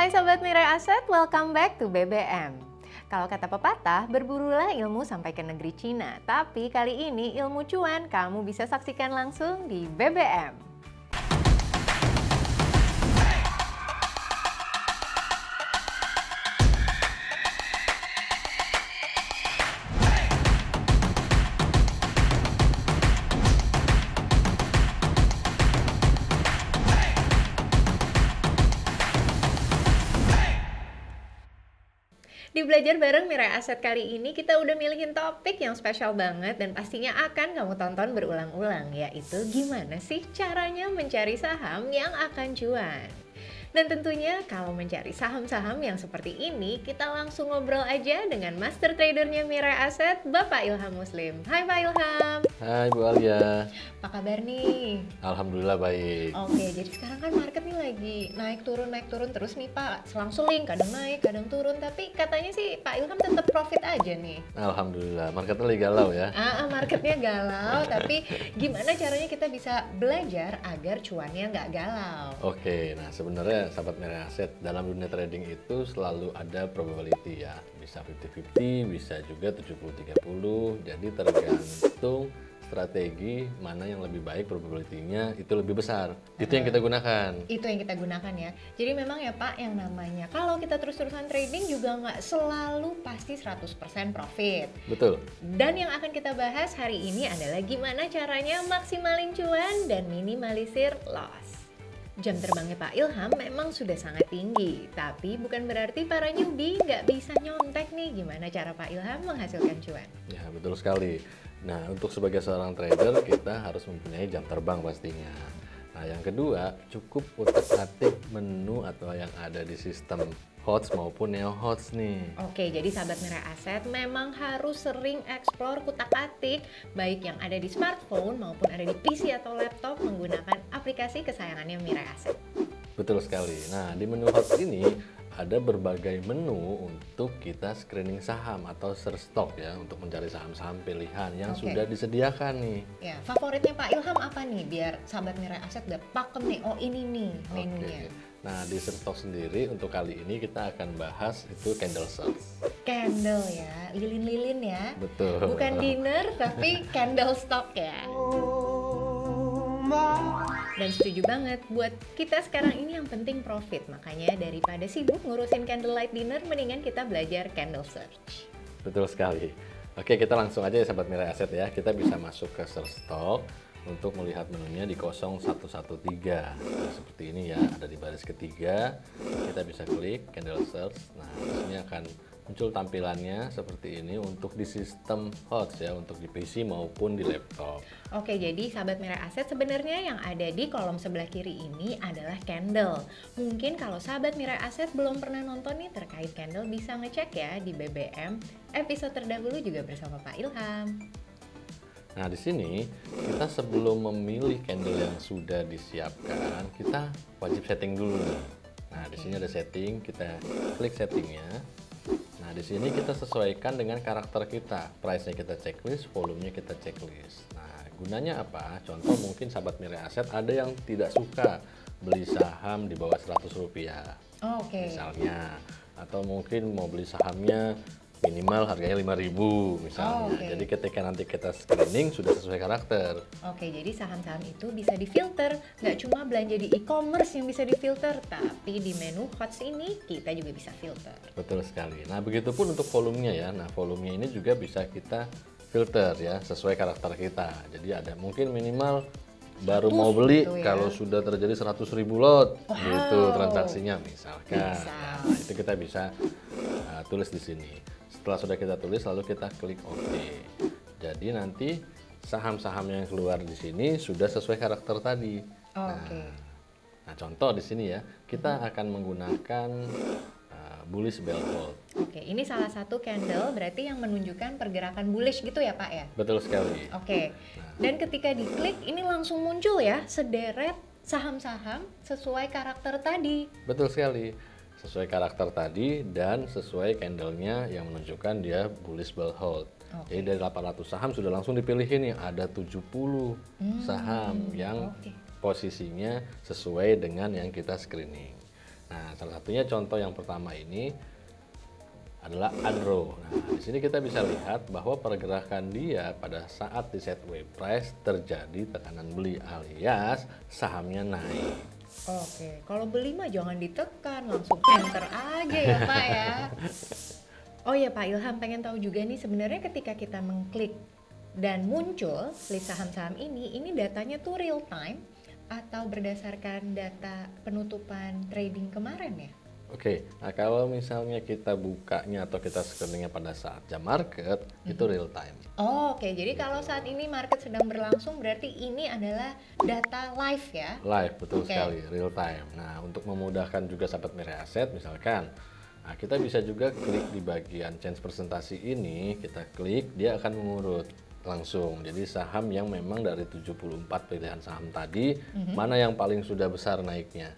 Hai Sobat Mirai Aset, welcome back to BBM. Kalau kata pepatah, berburulah ilmu sampai ke negeri Cina. Tapi kali ini ilmu cuan kamu bisa saksikan langsung di BBM. Di Belajar Bareng Mirai Aset kali ini kita udah milihin topik yang spesial banget dan pastinya akan kamu tonton berulang-ulang, yaitu gimana sih caranya mencari saham yang akan cuan. Dan tentunya kalau mencari saham-saham yang seperti ini, kita langsung ngobrol aja dengan master tradernya Mirai Aset, Bapak Ilham Muslim. Hai Pak Ilham. Hai Bu Alia. Apa kabar nih? Alhamdulillah baik. Oke, jadi sekarang kan market nih lagi naik turun terus nih Pak. Selang-seling, kadang naik, kadang turun. Tapi katanya sih Pak Ilham tetap profit aja nih. Alhamdulillah, marketnya lagi galau ya. Marketnya galau, tapi gimana caranya kita bisa belajar agar cuannya nggak galau? Oke, nah sebenarnya sahabat Mirai Aset, dalam dunia trading itu selalu ada probability ya. Bisa 50-50, bisa juga 70-30. Jadi tergantung strategi mana yang lebih baik, probability-nya itu lebih besar. Itu yang kita gunakan. Itu yang kita gunakan ya. Jadi memang ya Pak, yang namanya kalau kita terus-terusan trading juga nggak selalu pasti 100% profit. Betul. Dan yang akan kita bahas hari ini adalah gimana caranya maksimalin cuan dan minimalisir loss. Jam terbangnya Pak Ilham memang sudah sangat tinggi, tapi bukan berarti para newbie nggak bisa nyontek nih. Gimana cara Pak Ilham menghasilkan cuan? Ya, betul sekali. Nah, untuk sebagai seorang trader, kita harus mempunyai jam terbang pastinya. Nah, yang kedua, cukup utak-atik menu atau yang ada di sistem HOTS maupun Neo HOTS nih. Oke, jadi sahabat Mirai Aset memang harus sering explore kutak-atik, baik yang ada di smartphone maupun ada di PC atau laptop menggunakan aplikasi kesayangannya Mirai Aset. Betul sekali. Nah, di menu HOTS ini ada berbagai menu untuk kita screening saham atau search stock ya, untuk mencari saham-saham pilihan yang sudah disediakan nih. Ya, favoritnya Pak Ilham apa nih biar sahabat Mirai Aset udah pakem nih, oh ini nih menunya. Nah, di search stock sendiri untuk kali ini kita akan bahas itu candle search. Candle ya, lilin-lilin ya. Betul. Bukan dinner tapi candle stock ya. Dan setuju banget, buat kita sekarang ini yang penting profit. Makanya daripada sibuk ngurusin candlelight dinner, mendingan kita belajar candle search. Betul sekali. Oke, kita langsung aja ya sahabat Mirai Aset ya. Kita bisa masuk ke search stock untuk melihat menunya di 0113. Nah, seperti ini ya, ada di baris ketiga. Kita bisa klik candle search. Nah, ini akan muncul tampilannya seperti ini untuk di sistem HOTS ya, untuk di PC maupun di laptop. Oke, jadi sahabat Mirai Aset sebenarnya yang ada di kolom sebelah kiri ini adalah candle. Mungkin kalau sahabat Mirai Aset belum pernah nonton nih terkait candle, bisa ngecek ya di BBM episode terdahulu juga bersama Pak Ilham. Nah, di sini kita sebelum memilih candle yang sudah disiapkan, kita wajib setting dulu nih. Nah, di sini ada setting, kita klik settingnya. Nah, di sini kita sesuaikan dengan karakter kita. Price-nya kita checklist, volume-nya kita checklist. Nah, gunanya apa? Contoh mungkin sahabat Mirai Aset ada yang tidak suka beli saham di bawah 100 rupiah. Misalnya. Atau mungkin mau beli sahamnya minimal harganya 5.000 misalnya. Jadi ketika nanti kita screening sudah sesuai karakter. Oke, jadi saham-saham itu bisa difilter. Nggak cuma belanja di e-commerce yang bisa difilter, tapi di menu HOTS ini kita juga bisa filter. Betul sekali. Nah, begitupun untuk volumenya ya. Nah, volumenya ini juga bisa kita filter ya, sesuai karakter kita. Jadi ada mungkin minimal baru mau beli gitu ya, kalau sudah terjadi 100.000 lot gitu transaksinya misalkan. Nah, itu kita bisa tulis di sini. Setelah sudah kita tulis, lalu kita klik OK. Jadi nanti saham-saham yang keluar di sini sudah sesuai karakter tadi. Nah, contoh di sini ya, kita akan menggunakan bullish bell hold. Oke, ini salah satu candle berarti yang menunjukkan pergerakan bullish gitu ya Pak ya? Betul sekali. Oke, dan ketika diklik ini langsung muncul ya sederet saham-saham sesuai karakter tadi. Betul sekali. Sesuai karakter tadi dan sesuai candlenya yang menunjukkan dia bullish bell hold. Jadi dari 800 saham sudah langsung dipilihin nih, ada 70 saham yang posisinya sesuai dengan yang kita screening. Nah, salah satunya contoh yang pertama ini adalah Adro. Nah, di sini kita bisa lihat bahwa pergerakan dia pada saat di sideways price terjadi tekanan beli alias sahamnya naik. Oke, kalau beli mah jangan ditekan, langsung enter aja ya Pak ya. Oh ya Pak Ilham, pengen tahu juga nih sebenarnya ketika kita mengklik dan muncul list saham-saham ini datanya tuh real time atau berdasarkan data penutupan trading kemarin ya? Oke, nah kalau misalnya kita bukanya atau kita screeningnya pada saat jam market, itu real time. Oh, oke, jadi kalau saat ini market sedang berlangsung berarti ini adalah data live ya? Live, betul Oke. sekali, real time. Nah, untuk memudahkan juga sahabat Mirai Aset, misalkan, nah kita bisa juga klik di bagian change presentasi ini, kita klik, dia akan mengurut langsung. Jadi saham yang memang dari 74 pilihan saham tadi, mana yang paling sudah besar naiknya.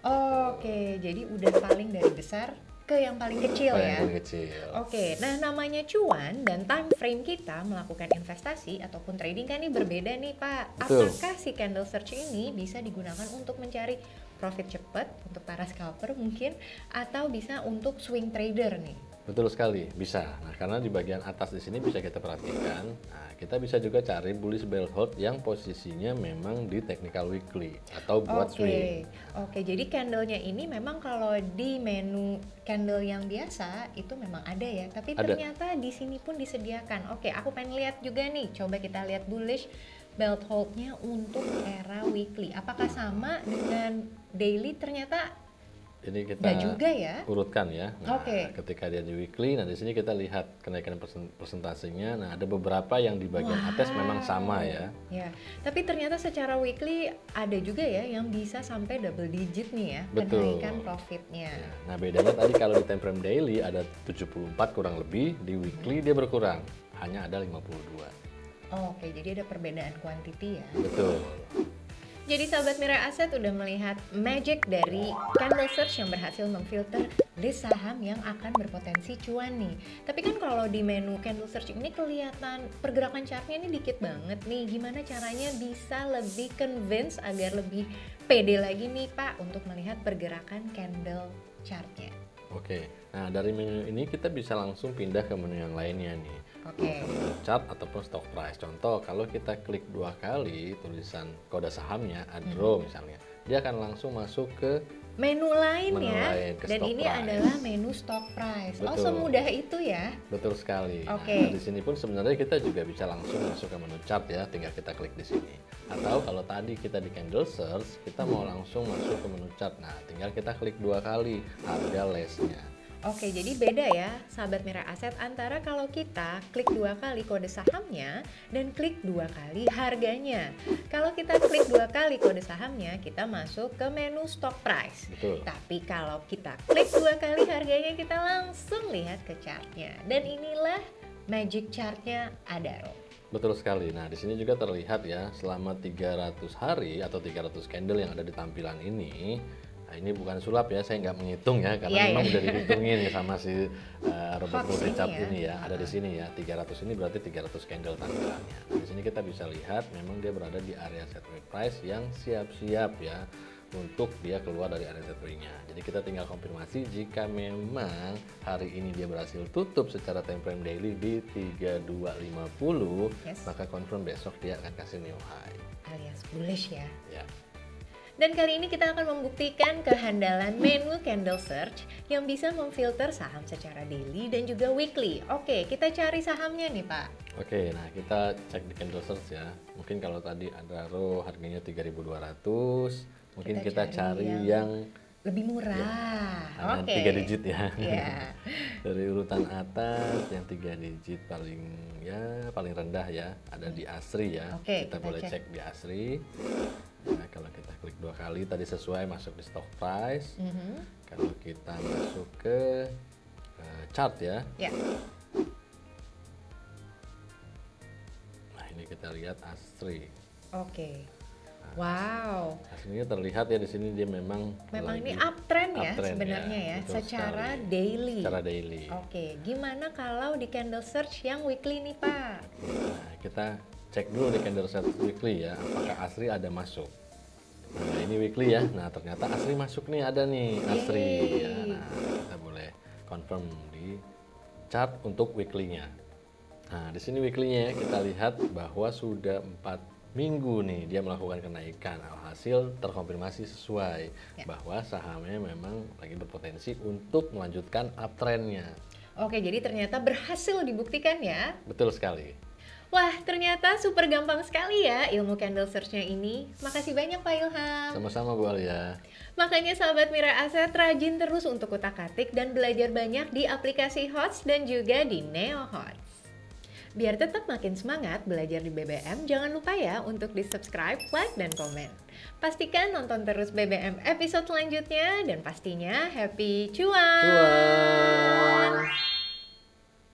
Oke, jadi udah paling dari besar ke yang paling kecil Yang ya? paling kecil. Oke, nah namanya cuan dan time frame kita melakukan investasi ataupun trading kan ini berbeda nih Pak. Betul. Apakah si candle search ini bisa digunakan untuk mencari profit cepat untuk para scalper mungkin atau bisa untuk swing trader nih? Betul sekali, bisa. Nah, karena di bagian atas di sini bisa kita perhatikan. Nah, kita bisa juga cari bullish bell hold yang posisinya memang di technical weekly atau buat swing. Oke, jadi candlenya ini memang kalau di menu candle yang biasa itu memang ada ya, tapi Ada. ternyata di sini pun disediakan. Oke, aku pengen lihat juga nih. Coba kita lihat bullish belt hold-nya untuk era weekly. Apakah sama dengan daily? Ternyata Ini kita enggak juga ya. urutkan ya. Nah, Oke. ketika dia di weekly, nah di sini kita lihat kenaikan persentasenya. Nah, ada beberapa yang di bagian atas memang sama ya. Ya, tapi ternyata secara weekly ada juga ya yang bisa sampai double digit nih ya, Betul. kenaikan profitnya. Nah, bedanya tadi kalau di time frame daily ada 74 kurang lebih, di weekly dia berkurang, hanya ada 52. Oke, jadi ada perbedaan kuantiti ya. Betul. Jadi sahabat Mirai Aset udah melihat magic dari candle search yang berhasil memfilter list saham yang akan berpotensi cuan nih. Tapi kan kalau di menu candle search ini kelihatan pergerakan chartnya ini dikit banget nih. Gimana caranya bisa lebih convince agar lebih pede lagi nih Pak untuk melihat pergerakan candle chartnya? Oke, nah dari menu ini kita bisa langsung pindah ke menu yang lainnya nih. Oke. Chart ataupun stock price. Contoh, kalau kita klik 2 kali tulisan kode sahamnya, Adro misalnya, dia akan langsung masuk ke Menu lain Menu ya, lain, ke dan stock ini price. adalah menu stock price. Oh, Betul. semudah itu ya? betul sekali. Oke. Nah, di sini pun sebenarnya kita juga bisa langsung masuk ke menu chart ya, tinggal kita klik di sini. Atau kalau tadi kita di candle search, kita mau langsung masuk ke menu chart. Nah, tinggal kita klik 2 kali harga lessnya. Oke, jadi beda ya sahabat Mirai Aset antara kalau kita klik 2 kali kode sahamnya dan klik 2 kali harganya. Kalau kita klik 2 kali kode sahamnya, kita masuk ke menu stock price. Betul. Tapi kalau kita klik 2 kali harganya, kita langsung lihat ke chartnya. Dan inilah magic chartnya Adaro. Betul sekali. Nah, di sini juga terlihat ya, selama 300 hari atau 300 candle yang ada di tampilan ini. Nah, ini bukan sulap ya, saya nggak menghitung ya, karena Iya, memang iya. udah dihitungin ya sama si robot Hots multicap ini ya. ini ya. Ada di sini ya, 300 ini berarti 300 candle tampilannya. Nah, di sini kita bisa lihat memang dia berada di area setway price yang siap-siap ya untuk dia keluar dari area setway-nya. Jadi kita tinggal konfirmasi jika memang hari ini dia berhasil tutup secara time frame daily di 3250, Yes. maka confirm besok dia akan kasih new high. Alias bullish ya. Ya. Dan kali ini kita akan membuktikan kehandalan menu candle search yang bisa memfilter saham secara daily dan juga weekly. Oke, kita cari sahamnya nih Pak. Oke, nah kita cek di candle search ya. Mungkin kalau tadi ada row harganya 3.200, mungkin kita cari yang lebih murah. hanya Oke. 3 digit ya. Iya. Dari urutan atas yang 3 digit paling rendah ya, ada di Asri ya. Oke, kita kita boleh cek. cek di Asri. Nah, kalau kita klik 2 kali tadi sesuai masuk di stock price. Kalau kita masuk ke chart ya. Ya. Nah, ini kita lihat Asri. Oke. Wow. Hasilnya terlihat ya di sini dia memang Memang lagi ini uptrend ya uptrend sebenarnya ya, betul secara sekali. daily. Secara daily. Oke, gimana kalau di candle search yang weekly nih Pak? Nah, kita cek dulu di candle search weekly ya, apakah Asri ada masuk. Nah, ini weekly ya. Nah, ternyata Asri masuk nih, ada nih Asri ya. Yeay. Nah, kita boleh confirm di chart untuk weekly-nya. Nah, di sini weekly-nya kita lihat bahwa sudah 4 minggu nih dia melakukan kenaikan. Alhasil terkonfirmasi sesuai bahwa sahamnya memang lagi berpotensi untuk melanjutkan uptrend-nya. Oke, jadi ternyata berhasil dibuktikan ya. Betul sekali. Wah, ternyata super gampang sekali ya ilmu candle search-nya ini. Makasih banyak Pak Ilham. Sama-sama Bu Alia. Makanya sahabat Mira Aset rajin terus untuk utak-atik dan belajar banyak di aplikasi HOTS dan juga di Neo HOTS. Biar tetap makin semangat belajar di BBM, jangan lupa ya untuk di-subscribe, like, dan komen. Pastikan nonton terus BBM episode selanjutnya dan pastinya happy cuan! Cuan!